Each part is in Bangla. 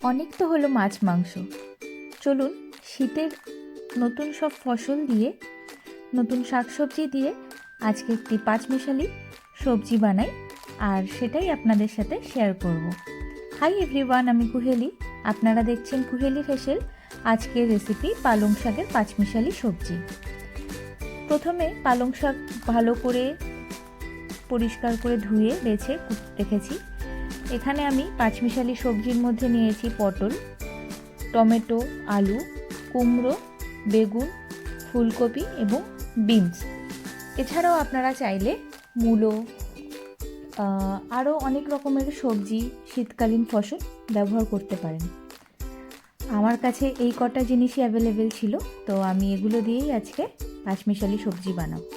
অনেক তো হলো মাছ মাংস, চলুন শীতের নতুন সব ফসল দিয়ে, নতুন শাকসবজি দিয়ে আজকে একটি পাঁচমিশালি সবজি বানাই, আর সেটাই আপনাদের সাথে শেয়ার করব। হাই এভরিওয়ান, আমি কুহেলি, আপনারা দেখছেন কুহেলি ফেসেল। আজকের রেসিপি পালং শাকের পাঁচমিশালি সবজি। প্রথমে পালং শাক ভালো করে পরিষ্কার করে ধুয়ে বেছে রেখেছি। এখানে আমি পাঁচমিশালি সবজির মধ্যে নিয়েছি পটল, টমেটো, আলু, কুমড়ো, বেগুন, ফুলকপি এবং বিনস। এছাড়াও আপনারা চাইলে মূলো, আরও অনেক রকমের সবজি, শীতকালীন ফসল ব্যবহার করতে পারেন। আমার কাছে এই কটা জিনিসই অ্যাভেলেবেল ছিল, তো আমি এগুলো দিয়েই আজকে পাঁচমিশালি সবজি বানাবো।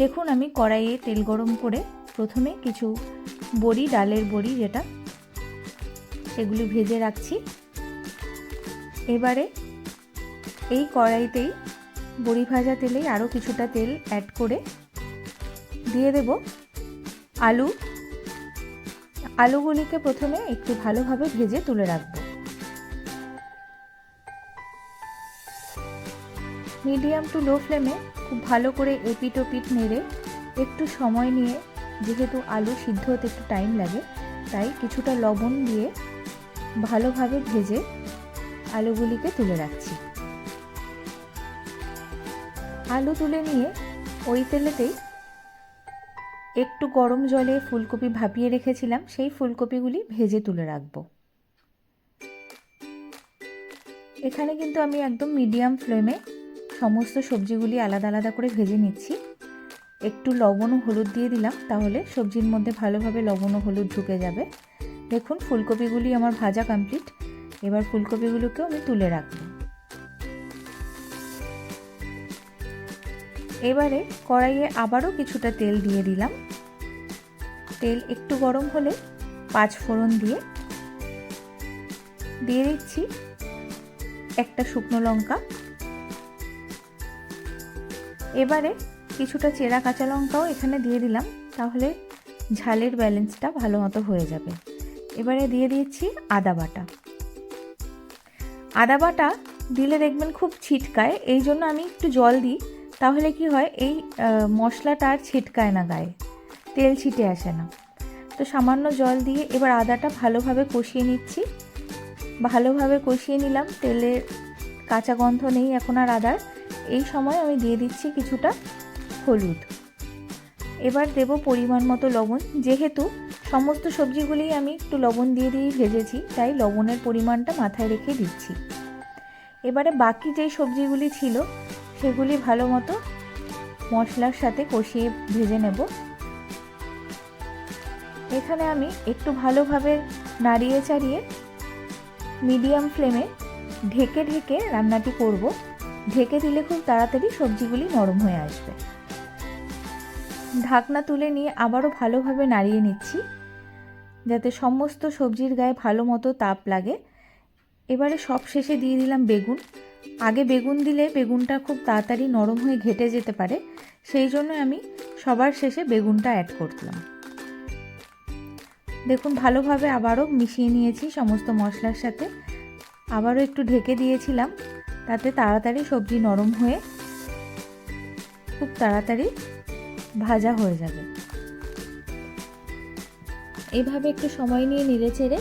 দেখুন, আমি কড়াইয়ে তেল গরম করে প্রথমে কিছু বড়ি, ডালের বড়ি যেটা, সেগুলো ভেজে রাখছি। এবারে এই কড়াইতেই বড়ি ভাজা তেলেই আরও কিছুটা তেল অ্যাড করে দিয়ে দেব আলু। আলুগুলিকে প্রথমে একটু ভালোভাবে ভেজে তুলে রাখবো। মিডিয়াম টু লো ফ্লেমে খুব ভালো করে এপিট ওপিট নেড়ে একটু সময় নিয়ে, যেহেতু আলু সিদ্ধ হতে একটু টাইম লাগে, তাই কিছুটা লবণ দিয়ে ভালোভাবে ভেজে আলুগুলিকে তুলে রাখছি। আলু তুলে নিয়ে ওই তেলেতেই একটু গরম জলে ফুলকপি ভাপিয়ে রেখেছিলাম, সেই ফুলকপিগুলি ভেজে তুলে রাখবো। এখানে কিন্তু আমি একদম মিডিয়াম ফ্লেমে সমস্ত সবজিগুলি আলাদা আলাদা করে ভেজে নিচ্ছি। একটু লবণ ও হলুদ দিয়ে দিলাম, তাহলে সবজির মধ্যে ভালোভাবে লবণ ও হলুদ ঢুকে যাবে। দেখুন, ফুলকপিগুলি আমার ভাজা কমপ্লিট। এবার ফুলকপিগুলোকেও আমি তুলে রাখবো। এবারে কড়াইয়ে আবারও কিছুটা তেল দিয়ে দিলাম। তেল একটু গরম হলে পাঁচফোড়ন দিয়ে দিচ্ছি একটা শুকনো লঙ্কা। এবারে কিছুটা চেরা কাঁচা লঙ্কাও এখানে দিয়ে দিলাম, তাহলে ঝালের ব্যালেন্সটা ভালো মতো হয়ে যাবে। এবারে দিয়ে দিচ্ছি আদা বাটা। আদা বাটা দিলে দেখবেন খুব ছিটকায়, এই জন্য আমি একটু জল দিই, তাহলে কি হয়, এই মশলাটা আর ছিটকায় না, গায়ে তেল ছিটে আসে না। তো সামান্য জল দিয়ে এবার আদাটা ভালোভাবে কষিয়ে নিচ্ছি। ভালোভাবে কষিয়ে নিলাম, তেলের কাঁচা গন্ধ নেই এখন আর আদার। এই সময় আমি দিয়ে দিচ্ছি কিছুটা হলুদ। এবার দেব পরিমাণ মতো লবণ। যেহেতু সমস্ত সবজিগুলি আমি একটু লবণ দিয়ে ভেজেছি, তাই লবণের পরিমাণটা মাথায় রেখে দিচ্ছি। এবারে বাকি যেই সবজিগুলি ছিল সেগুলি ভালো মতো মশলার সাথে কষিয়ে ভেজে নেব। এখানে আমি একটু ভালোভাবে নাড়িয়ে চাড়িয়ে মিডিয়াম ফ্লেমে ঢেকে ঢেকে রান্নাটি করব। ঢেকে দিলে খুব তাড়াতাড়ি সবজিগুলি নরম হয়ে আসবে। ঢাকনা তুলে নিয়ে আবারও ভালোভাবে নাড়িয়ে নিচ্ছি, যাতে সমস্ত সবজির গায়ে ভালো মতো তাপ লাগে। এবারে সব শেষে দিয়ে দিলাম বেগুন। আগে বেগুন দিলে বেগুনটা খুব তাড়াতাড়ি নরম হয়ে ঘেটে যেতে পারে, সেই জন্য আমি সবার শেষে বেগুনটা অ্যাড করলাম। দেখুন, ভালোভাবে আবারও মিশিয়ে নিয়েছি সমস্ত মশলার সাথে। আবারও একটু ঢেকে দিয়েছিলাম, তাতে তাড়াতাড়ি সবজি নরম হয়ে খুব তাড়াতাড়ি ভাজা হয়ে যাবে। এইভাবে একটু সময় নিয়ে নেড়ে চেড়ে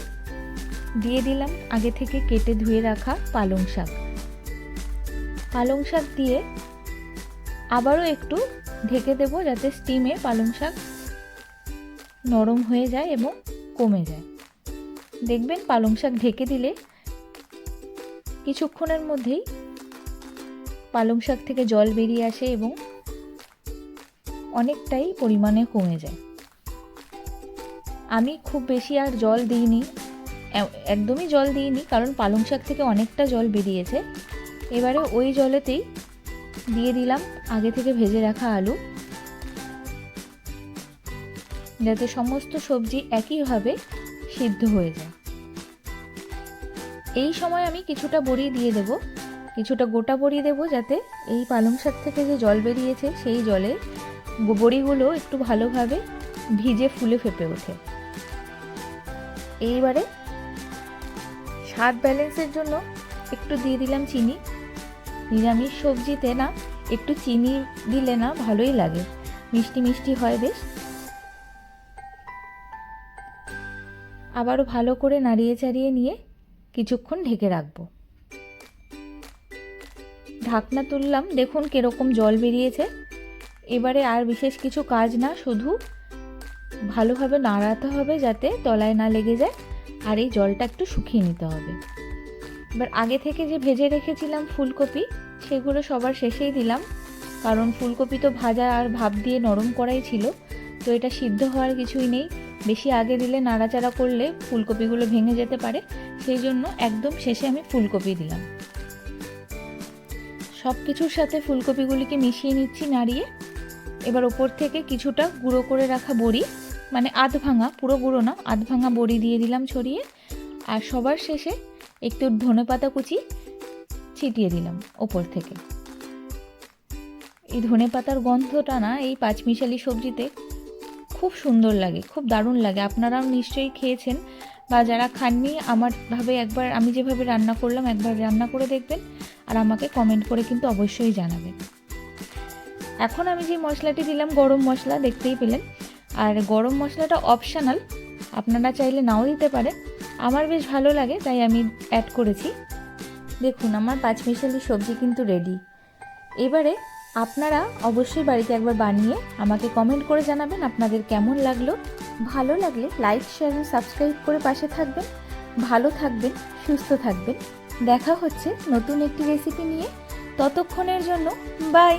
দিয়ে দিলাম আগে থেকে কেটে ধুয়ে রাখা পালং শাক। পালং শাক দিয়ে আবারও একটু ঢেকে দেব, যাতে স্টিমে পালং শাক নরম হয়ে যায় এবং কমে যায়। দেখবেন পালং শাক ঢেকে দিলে কিছুক্ষণের মধ্যেই পালং শাক থেকে জল বেরিয়ে আসে এবং অনেকটাই পরিমাণে কমে যায়। আমি খুব বেশি আর জল দিইনি, একদমই জল দিইনি, কারণ পালং শাক থেকে অনেকটা জল বেরিয়েছে। এবারে ওই জলেতেই দিয়ে দিলাম আগে থেকে ভেজে রাখা আলু, যাতে সমস্ত সবজি একইভাবে সিদ্ধ হয়ে যায়। এই সময় আমি কিছুটা বড়ি দিয়ে দেব, কিছুটা গোটা বড়ি দেব, যাতে এই পালং শাক থেকে যে জল বেরিয়েছে সেই জলে বড়িগুলো একটু ভালোভাবে ভিজে ফুলে ফেপে ওঠে। এইবারে স্বাদ ব্যালেন্সের জন্য একটু দিয়ে দিলাম চিনি। নিরামিষ সবজিতে না একটু চিনি দিলে না ভালোই লাগে, মিষ্টি মিষ্টি হয় বেশ। আবারও ভালো করে নাড়িয়ে চাড়িয়ে নিয়ে কিছুক্ষণ ঢেকে রাখবো। ঢাকনা তুললাম, দেখুন কিরকম জল বেরিয়েছে। এবারে আর বিশেষ কিছু কাজ না, শুধু ভালোভাবে নাড়াতে হবে যাতে তলায় না লেগে যায়, আর এই জলটা একটু শুকিয়ে নিতে হবে। এবার আগে থেকে যে ভেজে রেখেছিলাম ফুলকপি, সেগুলো সবার শেষেই দিলাম, কারণ ফুলকপি তো ভাজা আর ভাপ দিয়ে নরম করাই ছিল, তো এটা সিদ্ধ হওয়ার কিছুই নেই। বেশি আগে দিলে নাড়াচাড়া করলে ফুলকপিগুলো ভেঙে যেতে পারে, সেই জন্য একদম শেষে আমি ফুলকপি দিলাম। সব কিছুর সাথে ফুলকপিগুলিকে মিশিয়ে নিচ্ছি নাড়িয়ে। এবার ওপর থেকে কিছুটা গুঁড়ো করে রাখা বড়ি, মানে আধ ভাঙা, পুরো গুঁড়ো না, আধ ভাঙা বড়ি দিয়ে দিলাম ছড়িয়ে। আর সবার শেষে একটু ধনেপাতা কুচি ছিটিয়ে দিলাম ওপর থেকে। এই ধনেপাতার গন্ধটা না এই পাঁচমিশালি সবজিতে খুব সুন্দর লাগে, খুব দারুণ লাগে। আপনারাও নিশ্চয়ই খেয়েছেন, বা যারা খাননি একবার আমি যেভাবে রান্না করলাম একবার রান্না করে দেখবেন, আর আমাকে কমেন্ট করে কিন্তু অবশ্যই জানাবেন। এখন আমি যে মশলাটি দিলাম গরম মশলা, দেখতেই পেলেন, আর গরম মশলাটা অপশনাল, আপনারা চাইলে নাও দিতে পারেন। আমার বেশ ভালো লাগে তাই আমি অ্যাড করেছি। দেখুন আমার পাঁচমিশালি সবজি কিন্তু রেডি। এবারে আপনারা অবশ্যই বাড়িতে একবার বানিয়ে আমাকে কমেন্ট করে জানাবেন আপনাদের কেমন লাগলো। ভালো লাগলে লাইক, শেয়ার ও সাবস্ক্রাইব করে পাশে থাকবেন। ভালো থাকবেন, সুস্থ থাকবেন। দেখা হচ্ছে নতুন একটি রেসিপি নিয়ে। ততক্ষণের জন্য বাই।